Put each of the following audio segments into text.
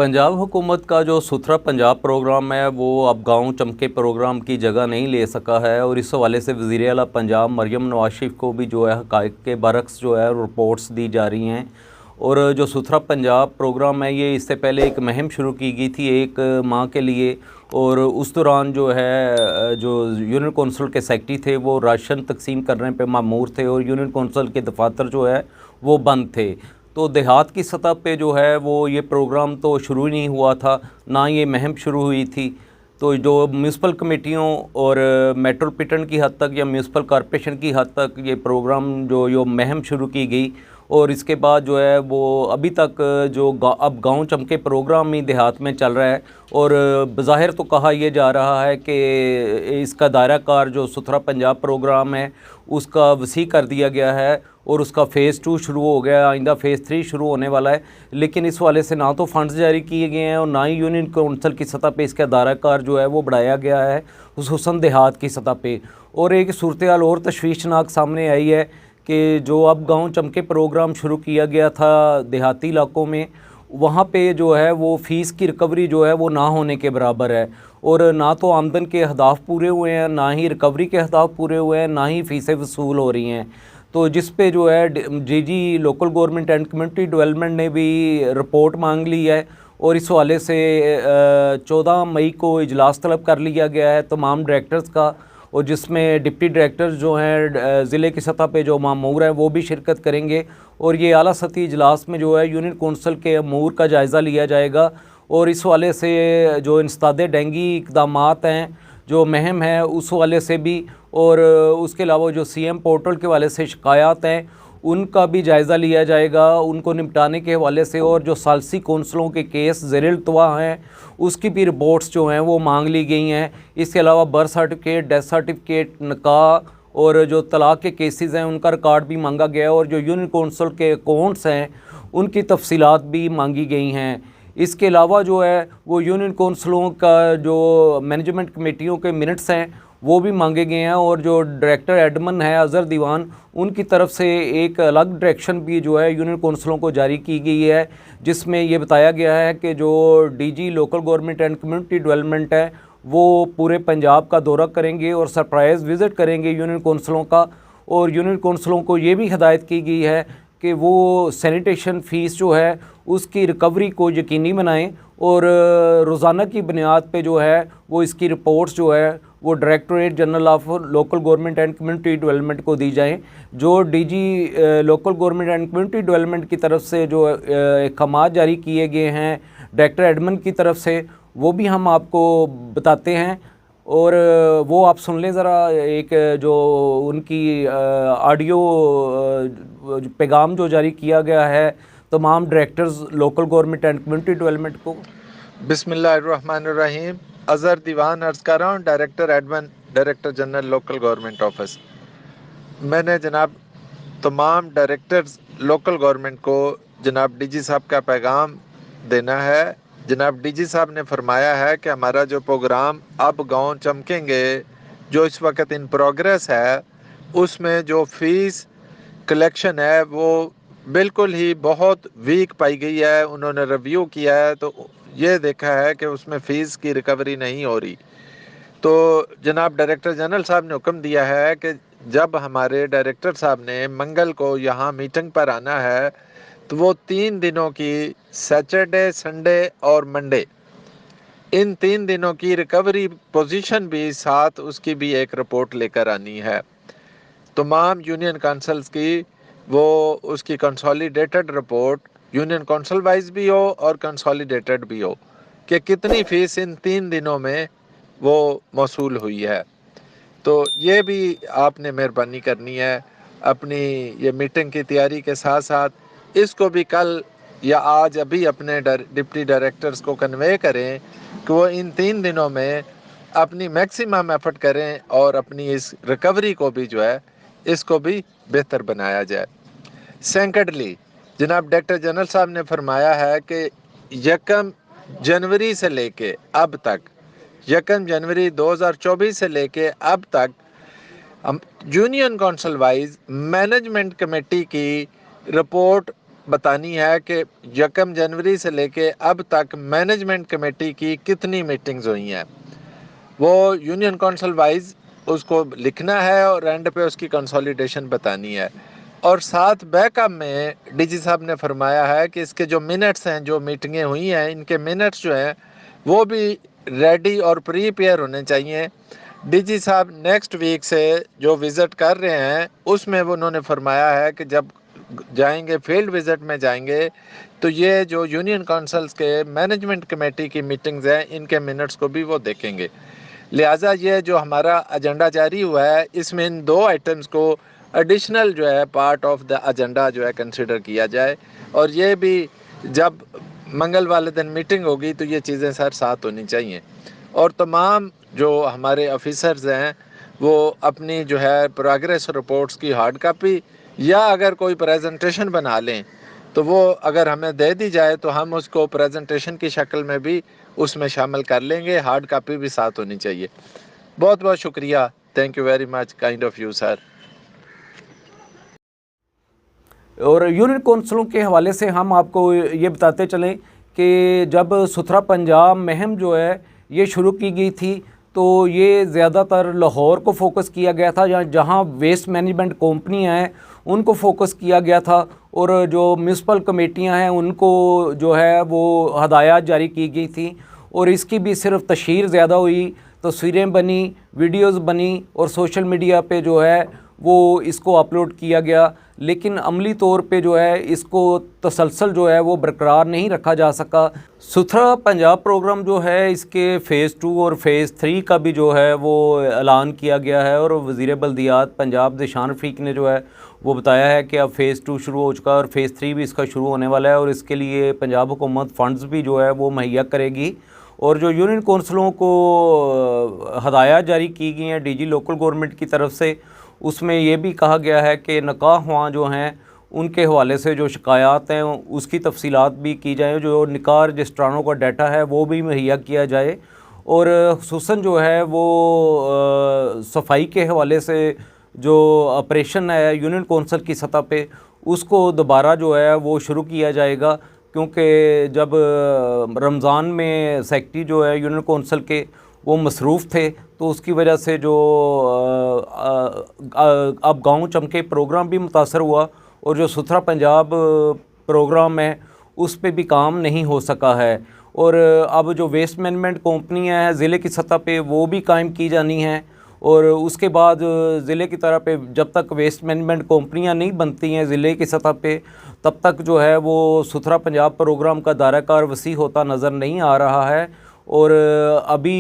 पंजाब हुकूमत का जो सुथरा पंजाब प्रोग्राम है वो अब गांव चमके प्रोग्राम की जगह नहीं ले सका है और इस हवाले से वज़ीर आला पंजाब मरियम नवाज शरीफ को भी जो है हक़ाइक़ के बरक्स जो है रिपोर्ट्स दी जा रही हैं। और जो सुथरा पंजाब प्रोग्राम है ये इससे पहले एक मुहिम शुरू की गई थी एक माह के लिए, और उस दौरान जो है जो यूनियन कौंसिल के सेक्रेटरी थे वो राशन तकसीम करने पे मामूर थे और यूनियन कौंसिल के दफातर जो है वो बंद थे। तो देहात की सतह पे जो है वो ये प्रोग्राम तो शुरू ही नहीं हुआ था, ना ये मुहिम शुरू हुई थी। तो जो म्यूनसिपल कमेटियों और मेट्रोपोलिटन की हद तक या म्यूनसिपल कॉरपोरेशन की हद तक ये प्रोग्राम जो मुहिम शुरू की गई, और इसके बाद जो है वो अभी तक जो अब गांव चमके प्रोग्राम ही देहात में चल रहा है। और बज़ाहिर तो कहा यह जा रहा है कि इसका दायरा कार जो सुथरा पंजाब प्रोग्राम है उसका वसी कर दिया गया है और उसका फ़ेज़ 2 शुरू हो गया, आइंदा फ़ेज़ 3 शुरू होने वाला है। लेकिन इस वाले से ना तो फंड्स जारी किए गए हैं और ना ही यूनियन कौंसिल की सतह पे इसका दायरा कार जो है वो बढ़ाया गया है, खुसूसन देहात की सतह पे। और एक सूरत हाल और तशवीशनाक सामने आई है कि जो अब गांव चमके प्रोग्राम शुरू किया गया था देहाती इलाकों में, वहाँ पे जो है वो फ़ीस की रिकवरी जो है वो ना होने के बराबर है। और ना तो आमदन के अहदाफ पूरे हुए हैं, ना ही रिकवरी के अहदाफ पूरे हुए हैं, ना ही फ़ीसें वसूल हो रही हैं। तो जिस पे जो है जी local government and community development ने भी रिपोर्ट मांग ली है और इस हवाले से 14 मई को इजलास तलब कर लिया गया है तमाम डायरेक्टर्स का, और जिसमें डिप्टी डायरेक्टर्स जो हैं ज़िले की सतह पे जो मामूर हैं वो भी शिरकत करेंगे। और ये आला सतही इजलास में जो है यूनियन कौंसिल के अमूर का जायज़ा लिया जाएगा और इस हवाले से जो इंसदादे डेंगी इक़दामात हैं जो मुहिम है उस हवाले से भी, और उसके अलावा जो सीएम पोर्टल के हवाले से शिकायत हैं उनका भी जायज़ा लिया जाएगा, उनको निपटाने के हवाले से। और जो सालसी कौंसलों के केस ज़ेर-ए-इल्तवा हैं उसकी भी रिपोर्ट्स जो हैं वो मांग ली गई हैं। इसके अलावा बर्थ सर्टिफिकेट, डेथ सर्टिफिकेट, निकाह और जो तलाक़ के केसेस हैं उनका रिकॉर्ड भी मांगा गया है और जो यूनियन कौंसिल के अकाउंट्स हैं उनकी तफसीलात भी मांगी गई हैं। इसके अलावा जो है वो यूनियन कौंसिलों का जो मैनेजमेंट कमेटियों के मिनट्स हैं वो भी मांगे गए हैं, और जो डायरेक्टर एडमन है अज़हर दीवान उनकी तरफ से एक अलग डायरेक्शन भी जो है यूनियन कौंसिलों को जारी की गई है, जिसमें ये बताया गया है कि जो DG local government and community development है वो पूरे पंजाब का दौरा करेंगे और सरप्राइज़ विज़िट करेंगे यूनियन कौंसिलों का। और यूनियन कौंसिलों को ये भी हिदायत की गई है कि वो सैनिटेशन फ़ीस जो है उसकी रिकवरी को यकीनी बनाएं और रोज़ाना की बुनियाद पे जो है वो इसकी रिपोर्ट्स जो है वो directorate general of local government and community development को दी जाएं। जो DG local government and community development की तरफ से जो अहकामात जारी किए गए हैं डायरेक्टर एडमन की तरफ से वो भी हम आपको बताते हैं, और वो आप सुन लें ज़रा एक जो उनकी ऑडियो पैगाम जो जारी किया गया है तमाम directors local government and community development को। बिस्मिल्लाहिर्रहमानिर्रहीम। अज़हर दीवान अर्ज़ कर रहा हूँ, director Edmund, director general local government office. मैंने जनाब तमाम डायरेक्टर्स लोकल गवर्नमेंट को जनाब डीजी साहब का पैगाम देना है। जनाब डीजी साहब ने फरमाया है कि हमारा जो प्रोग्राम अब गांव चमकेंगे जो इस वक्त इन प्रोग्रेस है उसमें जो फ़ीस कलेक्शन है वो बिल्कुल ही बहुत वीक पाई गई है। उन्होंने रिव्यू किया है तो ये देखा है कि उसमें फ़ीस की रिकवरी नहीं हो रही। तो जनाब डायरेक्टर जनरल साहब ने हुक्म दिया है कि जब हमारे डायरेक्टर साहब ने मंगल को यहाँ मीटिंग पर आना है तो वो 3 दिनों की सैटरडे, संडे और मंडे, इन 3 दिनों की रिकवरी पोजीशन भी साथ उसकी भी एक रिपोर्ट लेकर आनी है। तमाम यूनियन काउंसिल्स की वो उसकी consolidated report union council wise भी हो और कंसोलिडेटेड भी हो कि कितनी फ़ीस इन 3 दिनों में वो मौसूल हुई है। तो ये भी आपने मेहरबानी करनी है अपनी ये मीटिंग की तैयारी के साथ साथ इसको भी कल या आज अभी अपने डिप्टी डायरेक्टर्स को कन्वे करें कि वो इन 3 दिनों में अपनी मैक्सिमम एफर्ट करें और अपनी इस रिकवरी को भी जो है इसको भी बेहतर बनाया जाए। सेकेंडली, जनाब डायरेक्टर जनरल साहब ने फरमाया है कि 1 जनवरी से लेके अब तक, 1 जनवरी 2024 से लेके अब तक union council wise management committee की रिपोर्ट बतानी है कि 1 जनवरी से लेके अब तक मैनेजमेंट कमेटी की कितनी मीटिंग्स हुई हैं, वो यूनियन काउंसिल वाइज उसको लिखना है और एंड पे उसकी कंसोलिडेशन बतानी है। और साथ बैकअप में डीजी साहब ने फरमाया है कि इसके जो मिनट्स हैं, जो मीटिंगें हुई हैं, इनके मिनट्स जो हैं वो भी रेडी और प्रीपेयर होने चाहिए। डीजी साहब नेक्स्ट वीक से जो विज़िट कर रहे हैं उसमें वो उन्होंने फरमाया है कि जब जाएंगे फील्ड विज़िट में जाएंगे तो ये जो यूनियन काउंसिल्स के मैनेजमेंट कमेटी की मीटिंग्स हैं इनके मिनट्स को भी वो देखेंगे। लिहाजा ये जो हमारा एजेंडा जारी हुआ है इसमें इन 2 आइटम्स को एडिशनल जो है पार्ट ऑफ द एजेंडा जो है कंसिडर किया जाए, और ये भी जब मंगल वाले दिन मीटिंग होगी तो ये चीज़ें सर साथ होनी चाहिए। और तमाम जो हमारे ऑफिसर्स हैं वो अपनी जो है प्रोग्रेस रिपोर्ट्स की हार्ड कापी या अगर कोई प्रेजेंटेशन बना लें तो वो अगर हमें दे दी जाए तो हम उसको प्रेजेंटेशन की शक्ल में भी उसमें शामिल कर लेंगे। हार्ड कापी भी साथ होनी चाहिए। बहुत बहुत शुक्रिया। Thank you very much, kind of you sir. और यूनियन काउंसिलों के हवाले से हम आपको ये बताते चलें कि जब सुथरा पंजाब मुहिम जो है ये शुरू की गई थी तो ये ज़्यादातर लाहौर को फोकस किया गया था, या जहाँ वेस्ट मैनेजमेंट कंपनियाँ हैं उनको फोकस किया गया था, और जो म्यूनसिपल कमेटियाँ हैं उनको जो है वो हदायत जारी की गई थी। और इसकी भी सिर्फ तशहीर ज़्यादा हुई, तस्वीरें बनी, वीडियोस बनी और सोशल मीडिया पे जो है वो इसको अपलोड किया गया, लेकिन अमली तौर पे जो है इसको तसलसल जो है वो बरकरार नहीं रखा जा सका। सुथरा पंजाब प्रोग्राम जो है इसके फ़ेज़ 2 और फ़ेज़ 3 का भी जो है वो ऐलान किया गया है, और वज़ीर बल्दियात पंजाब दिशान रफ़ीक ने जो है वो बताया है कि अब फ़ेज़ 2 शुरू हो चुका है और फ़ेज़ 3 भी इसका शुरू होने वाला है, और इसके लिए पंजाब हुकूमत फ़ंड्स भी जो है वो मुहैया करेगी। और जो यूनियन कौंसलों को हदायत जारी की गई हैं डीजी लोकल गवर्नमेंट की तरफ से, उसमें ये भी कहा गया है कि नकाहवां जो हैं उनके हवाले से जो शिकायत हैं उसकी तफसीलात भी की जाए, जो निकाह रजिस्ट्रारों का डाटा है वो भी मुहैया किया जाए, और खुसूसन जो है वो सफाई के हवाले से जो ऑपरेशन है यूनियन कौंसल की सतह पे उसको दोबारा जो है वो शुरू किया जाएगा, क्योंकि जब रमज़ान में सेक्रेटरी जो है यूनियन कौंसल के वो मसरूफ़ थे तो उसकी वजह से जो अब गांव चमके प्रोग्राम भी मुतासर हुआ, और जो सुथरा पंजाब प्रोग्राम है उस पे भी काम नहीं हो सका है। और अब जो वेस्ट मैनेजमेंट कंपनियां हैं ज़िले की सतह पे वो भी कायम की जानी हैं, और उसके बाद ज़िले की तरह पे जब तक वेस्ट मैनेजमेंट कंपनियां नहीं बनती हैं ज़िले की सतह पे तब तक जो है वो सुथरा पंजाब प्रोग्राम का दायरा-कार वसी होता नज़र नहीं आ रहा है। और अभी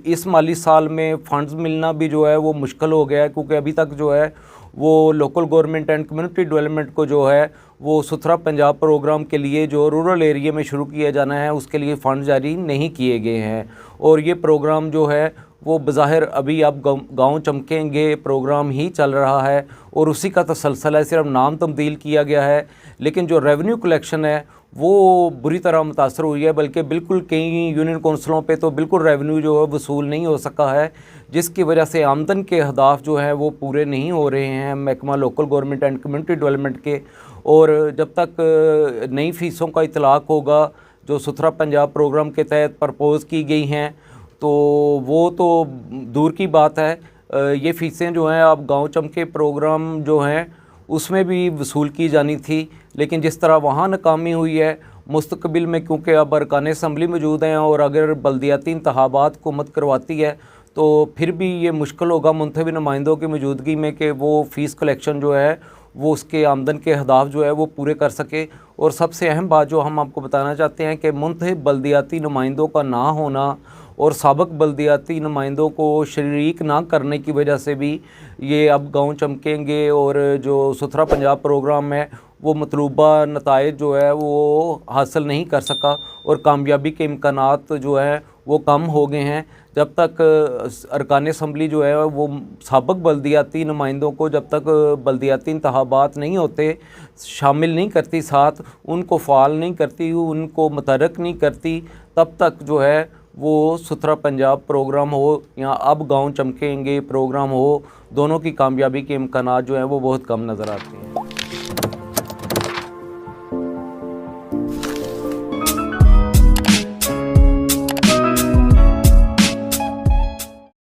इस माली साल में फ़ंड्स मिलना भी जो है वो मुश्किल हो गया है, क्योंकि अभी तक जो है वो local government and community development को जो है वो सुथरा पंजाब प्रोग्राम के लिए जो रूरल एरिया में शुरू किया जाना है उसके लिए फ़ंड जारी नहीं किए गए हैं, और ये प्रोग्राम जो है वो बज़ाहिर अभी अब गाँव चमकेंगे प्रोग्राम ही चल रहा है और उसी का तसलसल है, सिर्फ नाम तब्दील किया गया है, लेकिन जो रेवेन्यू कलेक्शन है वो बुरी तरह मुतासर हुई है, बल्कि बिल्कुल कई यूनियन कौंसलों पे तो बिल्कुल रेवेन्यू जो है वसूल नहीं हो सका है, जिसकी वजह से आमदन के अहदाफ जो हैं वो पूरे नहीं हो रहे हैं महकमा local government and community development के। और जब तक नई फ़ीसों का इतलाक़ होगा जो सुथरा पंजाब प्रोग्राम के तहत प्रपोज़ की गई हैं तो वो तो दूर की बात है, ये फ़ीसें जो हैं अब गाँव चमके प्रोग्राम जो हैं उसमें भी वसूल की जानी थी, लेकिन जिस तरह वहाँ नाकामी हुई है मुस्तकबिल में, क्योंकि अब अरकान असम्बली मौजूद हैं और अगर बल्दियाती इंतखाबात हुकूमत करवाती है तो फिर भी ये मुश्किल होगा मुंतखब नुमाइंदों की मौजूदगी में कि वो फ़ीस कलेक्शन जो है वो उसके आमदन के अहदाफ जो है वो पूरे कर सके। और सबसे अहम बात जो हम आपको बताना चाहते हैं कि मुंतखब बल्दियाती नुमाइंदों का ना होना और साबिक़ बल्दियाती नुमाइंदों को शरीक ना करने की वजह से भी ये अब गाँव चमकेंगे और जो सुथरा पंजाब प्रोग्राम है वो मतलूबा नताइज जो है वो हासिल नहीं कर सका और कामयाबी के इम्कानात जो है वो कम हो गए हैं। जब तक अरकान असम्बली जो है वो साबिक़ बल्दियाती नुमाइंदों को जब तक बल्दियाती इंतखाबात नहीं होते शामिल नहीं करती, साथ उनको फ़ाल नहीं करती, उनको मुतहर्रिक नहीं करती, तब तक जो है वो सुथरा पंजाब प्रोग्राम हो या अब गाँव चमकेंगे प्रोग्राम हो, दोनों की कामयाबी के इम्कानात जो हैं वो बहुत कम नज़र आते हैं।